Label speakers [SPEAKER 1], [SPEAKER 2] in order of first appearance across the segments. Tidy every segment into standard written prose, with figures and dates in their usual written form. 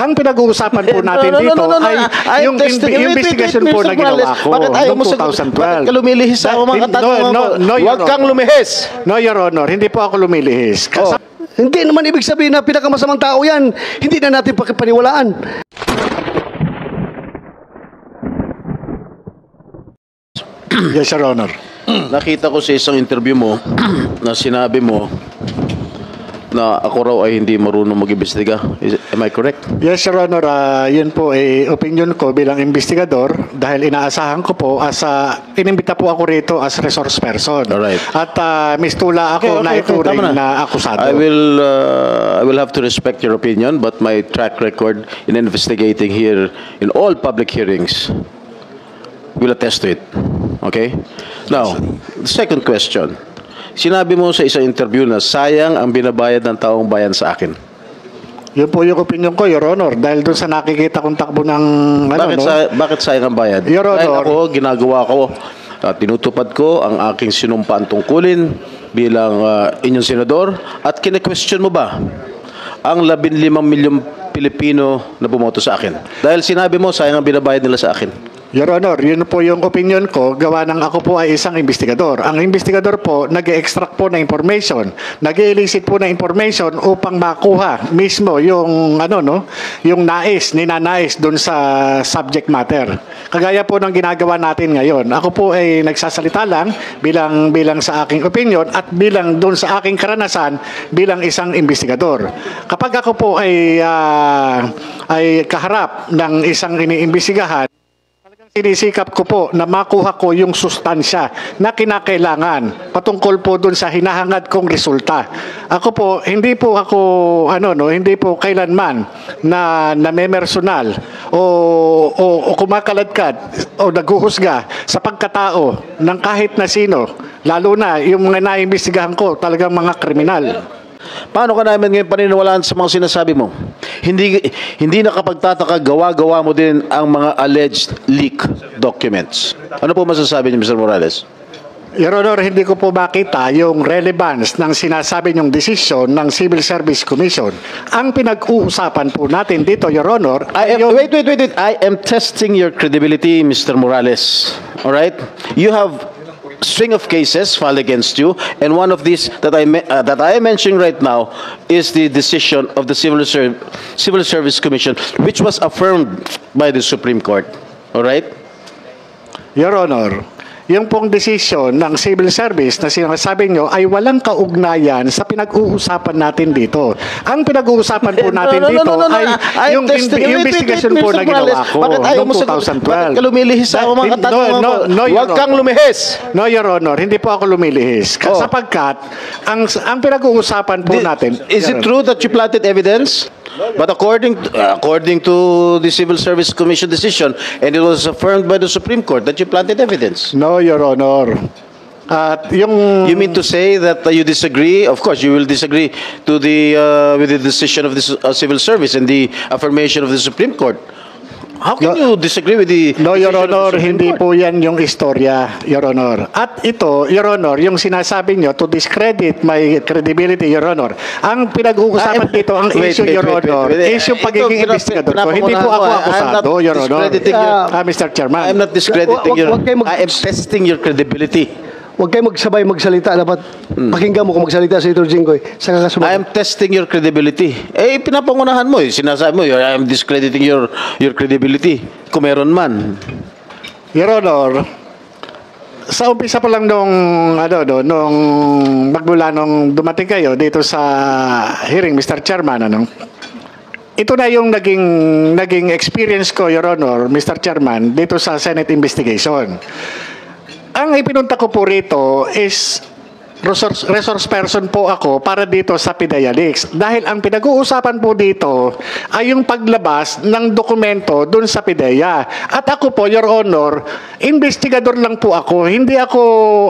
[SPEAKER 1] Ang pinag-uusapan po natin dito ay yung investigation po na ginawa ko noong 2012.
[SPEAKER 2] Bakit ka lumilihis sa mga katanungan ko? Huwag kang lumihis.
[SPEAKER 1] No, Your Honor, hindi po ako lumilihis.
[SPEAKER 3] Hindi naman ibig sabihin na pinakamasamang tao yan. Hindi na natin pakipaniwalaan.
[SPEAKER 1] Yes, Your Honor.
[SPEAKER 2] Nakita ko sa isang interview mo na sinabi mo na ako raw ay hindi marunong mag-imbestiga. Am I correct?
[SPEAKER 1] Yes, Your Honor. Yun po opinion ko bilang investigador dahil inaasahan ko po inimbita po ako rito as resource person.
[SPEAKER 2] Alright.
[SPEAKER 1] At mistula ako na ituring na akusado.
[SPEAKER 2] I will have to respect your opinion, but my track record in investigating here in all public hearings will attest to it. Okay? Now, the second question. Sinabi mo sa isang interview na sayang ang binabayad ng taong bayan sa akin.
[SPEAKER 1] Yun po yung opinion ko, Your Honor. Dahil doon sa nakikita kong takbo ng...
[SPEAKER 2] Bakit sayang ang bayad?
[SPEAKER 1] Your Honor.
[SPEAKER 2] Dahil ako, ginagawa ko, tinutupad ko ang aking sinumpaan tungkulin bilang inyong senador at kine-question mo ba ang 15 milyong Pilipino na bumoto sa akin? Dahil sinabi mo, sayang ang binabayad nila sa akin.
[SPEAKER 1] Your Honor, yun po yung opinion ko, gawa ng ako po ay isang investigador. Ang investigador po, nag-extract po na information, nag-elicit po na information upang makuha mismo yung, yung ninanais dun sa subject matter. Kagaya po ng ginagawa natin ngayon. Ako po ay nagsasalita lang bilang sa aking opinion at bilang dun sa aking karanasan bilang isang investigador. Kapag ako po ay kaharap ng isang iniimbestigahan, sinisikap ko po na makuha ko yung sustansya na kinakailangan patungkol po dun sa hinahangad kong resulta. Ako po, hindi po kailanman na namemersonal o kumakaladkad o naghuhusga sa pagkatao ng kahit na sino, lalo na yung mga naimbestigahan ko talagang mga kriminal.
[SPEAKER 2] Paano ka namin ngayon paniniwalaan sa mga sinasabi mo? Hindi nakapagtataka, gawa-gawa mo din ang mga alleged leak documents. Ano po masasabi niyo, Mr. Morales?
[SPEAKER 1] Your Honor, hindi ko po makita yung relevance ng sinasabi niyong desisyon ng Civil Service Commission. Ang pinag-uusapan po natin dito, Your Honor,
[SPEAKER 2] wait. I am testing your credibility, Mr. Morales. All right? You have string of cases filed against you, and one of these that I am mentioning right now is the decision of the Civil Service Commission, which was affirmed by the Supreme Court. All right?
[SPEAKER 1] Your Honor, yung pong desisyon ng Civil Service na sinasabi nyo ay walang kaugnayan sa pinag-uusapan natin dito. Ang pinag-uusapan po natin dito ay yung investigation po na ginawa ko noong 2012.
[SPEAKER 2] Bakit ka lumilihis sa mga katanungan ko? Huwag kang lumihis.
[SPEAKER 1] No, Your Honor, hindi po ako lumilihis. Sapagkat ang pinag-uusapan po natin...
[SPEAKER 2] Is it true that you planted evidence? But according to the Civil Service Commission decision, and it was affirmed by the Supreme Court that you planted evidence.
[SPEAKER 1] No, Your Honor.
[SPEAKER 2] You mean to say that you disagree? Of course, you will disagree to with the decision of the Civil Service and the affirmation of the Supreme Court. How can you disagree with the...
[SPEAKER 1] No, Your Honor, hindi po yan yung istorya, Your Honor. At ito, Your Honor, yung sinasabi nyo to discredit my credibility, Your Honor. Ang pinag-uusapan dito, ang issue, Your Honor, is yung pagiging investigador ko. Hindi po ako akusado, Your Honor. Mr. Chairman.
[SPEAKER 2] I'm not discrediting your... I am testing your credibility.
[SPEAKER 3] Huwag kayo magsabay magsalita. Dapat pakinggan mo kung magsalita sa Senator Jinggoy.
[SPEAKER 2] I am testing your credibility. Pinapangunahan mo. Sinasabi mo, I am discrediting your credibility. Kung meron man.
[SPEAKER 1] Your Honor, sa umpisa pa lang nung magmula nung dumating kayo dito sa hearing, Mr. Chairman, ito na yung naging experience ko, Your Honor, Mr. Chairman, dito sa Senate investigation. Ang ipinunta ko po rito is resource person po ako para dito sa PIDEA Leaks. Dahil ang pinag-uusapan po dito ay yung paglabas ng dokumento dun sa PIDEA. At ako po, Your Honor, investigador lang po ako. Hindi ako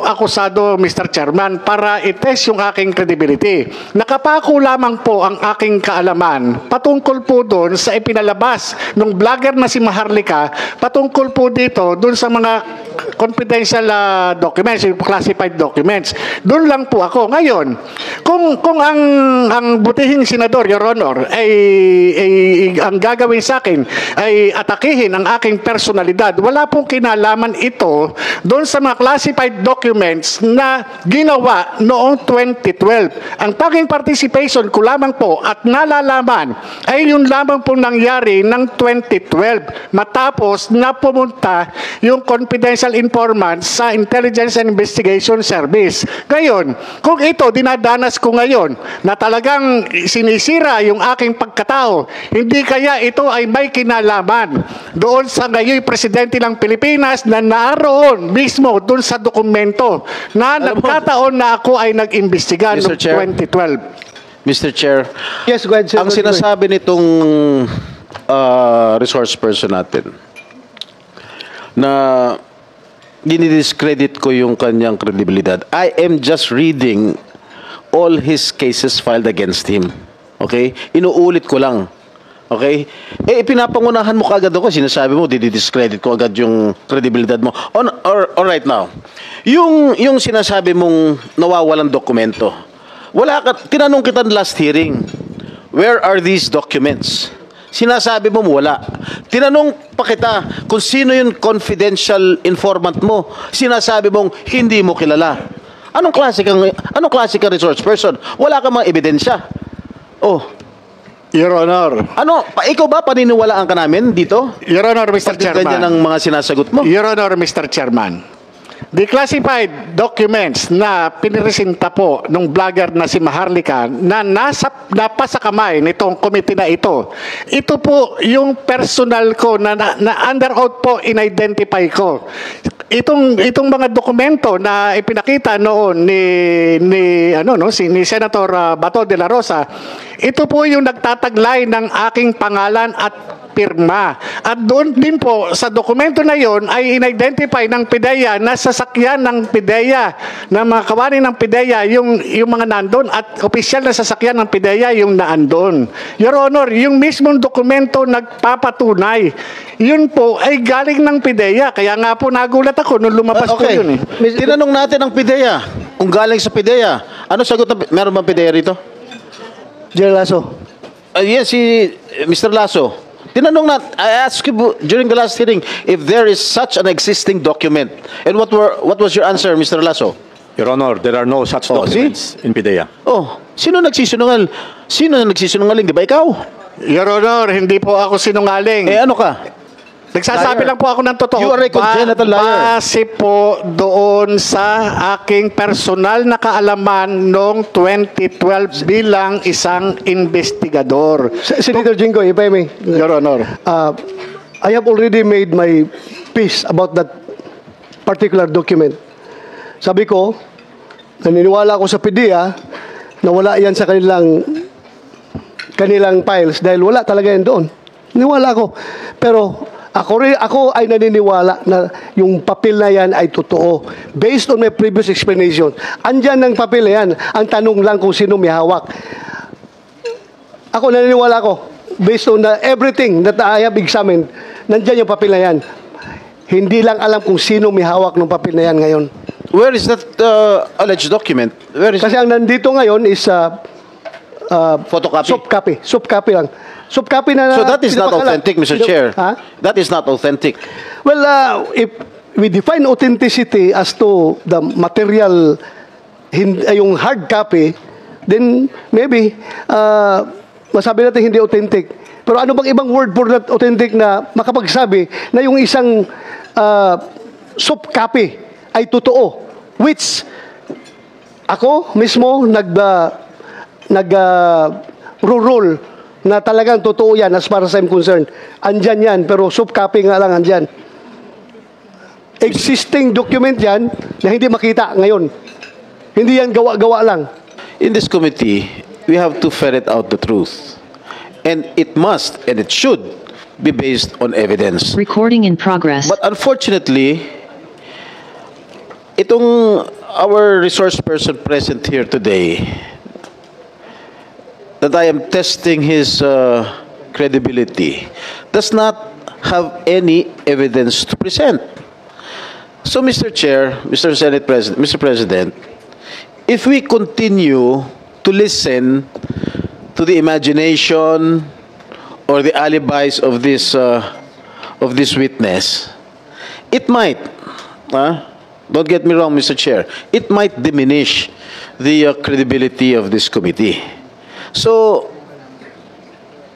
[SPEAKER 1] akusado, Mr. Chairman, para i-test yung aking credibility. Nakapako lamang po ang aking kaalaman patungkol po dun sa ipinalabas ng vlogger na si Maharlika patungkol po dito dun sa mga confidential documents, classified documents. Doon Doon lang po ako. Ngayon, kung ang butihing senador, Your Honor, ay ang gagawin sa akin ay atakihin ang aking personalidad, wala pong kinalaman ito doon sa mga classified documents na ginawa noong 2012. Ang tanging participation ko lamang po at nalalaman ay yun lamang po nangyari ng 2012 matapos na pumunta yung confidential informant sa Intelligence and Investigation Service. Ngayon, kung ito dinadanas ko ngayon na talagang sinisira yung aking pagkatao, hindi kaya ito ay may kinalaman doon sa ngayon presidente ng Pilipinas na naroon mismo doon sa dokumento na nagkataon na ako ay nag-imbestiga noong 2012.
[SPEAKER 2] Mr. Chair,
[SPEAKER 3] Yes, go ahead, sir.
[SPEAKER 2] ang sinasabi nitong resource person natin na dinidiscredit ko yung kanyang kredibilidad. I am just reading all his cases filed against him. Okay? Inuulit ko lang. Okay? Pinapangunahan mo kagad ako. Sinasabi mo, dididiscredit ko agad yung kredibilidad mo. All right now. Yung sinasabi mong nawawalang dokumento. Tinanong kita last hearing, where are these documents? Sinasabi mo wala. Tinanong pa kita kung sino yung confidential informant mo. Sinasabi mong hindi mo kilala. Anong klase kang resource person? Wala kang mga ebidensya. Oh,
[SPEAKER 1] Your Honor.
[SPEAKER 2] Ikaw ba paniniwalaan ka namin dito?
[SPEAKER 1] Your Honor, Mr. Chairman.
[SPEAKER 2] Ganyan ang mga sinasagot mo.
[SPEAKER 1] Your Honor, Mr. Chairman. The classified documents na piniresinta po ng vlogger na si Maharlika na napasa kamay nitong komite na ito po yung personal ko na under oath po in-identify ko. Itong mga dokumento na ipinakita noon ni Senator Bato de la Rosa, ito po yung nagtataglay ng aking pangalan at pirma. At doon din po sa dokumento na yon ay in-identify ng PIDEA na sasakyan ng PIDEA, na mga kawani ng PIDEA yung mga nandun at opisyal na sasakyan ng PIDEA yung naandun. Your Honor, yung mismong dokumento nagpapatunay. Yun po ay galing ng PIDEA. Kaya nga po nagulat ako nung lumabas po yun.
[SPEAKER 2] Tinanong natin ang PIDEA. Kung galing sa PIDEA. Ano sagot? Meron bang PIDEA rito?
[SPEAKER 3] General Lasso.
[SPEAKER 2] Yes, si Mr. Lasso. Tinanong I asked you during the last hearing if there is such an existing document. And what was your answer, Mr. Lasso?
[SPEAKER 4] Your Honor, there are no such documents in PIDEA.
[SPEAKER 2] Sino nagsisinungal? Sino nagsisinungaling? Di ba ikaw?
[SPEAKER 1] Your Honor, hindi po ako sinungaling.
[SPEAKER 2] Ano ka?
[SPEAKER 1] Nagsasabi lang po ako ng totoo.
[SPEAKER 2] You are a congenital liar.
[SPEAKER 1] Base po doon sa aking personal na kaalaman noong 2012 bilang isang investigador.
[SPEAKER 3] Senator Jingo, if I may.
[SPEAKER 1] Your Honor.
[SPEAKER 3] I have already made my peace about that particular document. Sabi ko, naniniwala ako sa PIDEA na wala yan sa kanilang files dahil wala talaga yan doon. Naniwala ako. Pero ako ay naniniwala na yung papel na yan ay totoo. Based on my previous explanation. Andyan ng papel na yan. Ang tanong lang kung sino may hawak. Ako naniniwala ko. Based on everything that I have examined, nandyan yung papel na yan. Hindi lang alam kung sino may hawak ng papel na yan ngayon.
[SPEAKER 2] Where is that alleged document?
[SPEAKER 3] Kasi ang nandito ngayon is
[SPEAKER 2] photocopy.
[SPEAKER 3] Soft copy lang. Soft copy na.
[SPEAKER 2] So that is not authentic, Mr. Chair. That is not authentic.
[SPEAKER 3] Well, if we define authenticity as to the material, yung hard copy, then maybe masabi natin hindi authentic. Pero ano bang ibang word for that authentic na makapagsabi na yung isang soft copy ay totoo, which ako mismo nag-rule na talagang totoo yan as far as I'm concerned. Andyan yan, pero soft copy nga lang andyan. Existing document yan na hindi makita ngayon. Hindi yan gawa-gawa lang.
[SPEAKER 2] In this committee, we have to ferret out the truth. And it must, and it should, be based on evidence.
[SPEAKER 5] Recording in progress.
[SPEAKER 2] But unfortunately, our resource person present here today, that I am testing his credibility, does not have any evidence to present. So, Mr. Chair, Mr. Senate President, Mr. President, if we continue to listen to the imagination or the alibis of this witness, it might, don't get me wrong, Mr. Chair, it might diminish the credibility of this committee. So,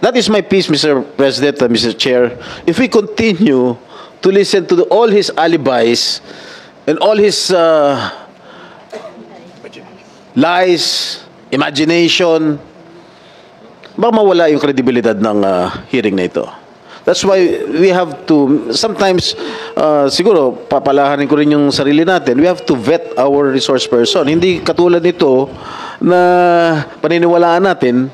[SPEAKER 2] that is my piece, Mr. President, Mr. Chair. If we continue to listen to all his alibis and all his lies, imagination, baka mawala yung kredibilidad ng hearing na ito. That's why we have to, sometimes, siguro, papalahanin ko rin yung sarili natin, we have to vet our resource person. Hindi katulad nito na paniniwalaan natin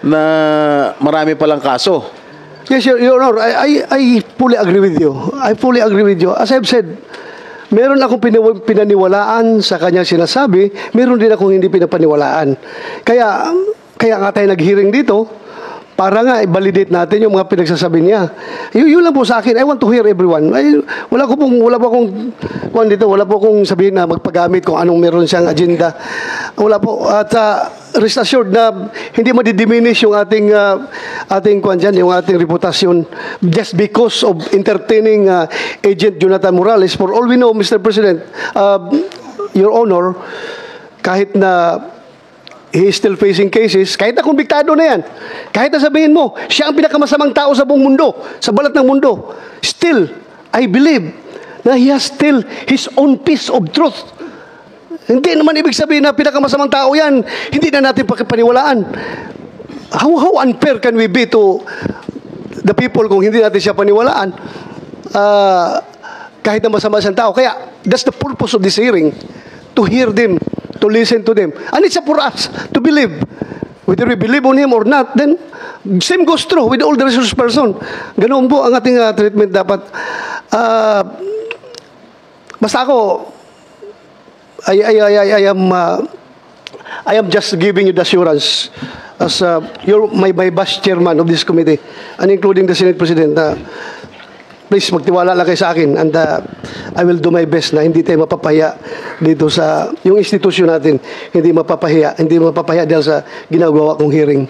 [SPEAKER 2] na marami palang kaso.
[SPEAKER 3] Yes, Your Honor, I fully agree with you. I fully agree with you. As I've said, meron akong pinaniwalaan sa kanyang sinasabi, meron din akong hindi pinapaniwalaan. Kaya nga tayo nag-hearing dito, para nga i-validate natin yung mga pinagsasabi niya. Yun lang po sa akin. I want to hear everyone. Wala po akong sabihin na magpagamit kung anong meron siyang agenda. Wala po. At rest assured na hindi madidiminish yung ating yung ating reputasyon just because of entertaining Agent Jonathan Morales. For all we know, Mr. President, Your Honor, kahit na he is still facing cases, kahit na kumbiktado na yan, kahit na sabihin mo, siya ang pinakamasamang tao sa buong mundo, sa balat ng mundo, still, I believe na he has still his own piece of truth. Hindi naman ibig sabihin na pinakamasamang tao yan, hindi na natin pakipaniwalaan. How unfair can we be to the people kung hindi natin siya paniwalaan? Kahit na masama siyang tao. Kaya, that's the purpose of this hearing, to hear them, to listen to them. And it's up for us to believe. Whether we believe on him or not, then same goes true with all the resource person. Ganoon po ang ating treatment dapat. Basta ako, I am just giving you the assurance as you're my vice chairman of this committee and including the Senate President. Please, magtiwala lang kayo sa akin and I will do my best na hindi tayo mapapahiya dito sa yung institusyon natin. Hindi mapapahiya dahil sa ginagawa kong hearing.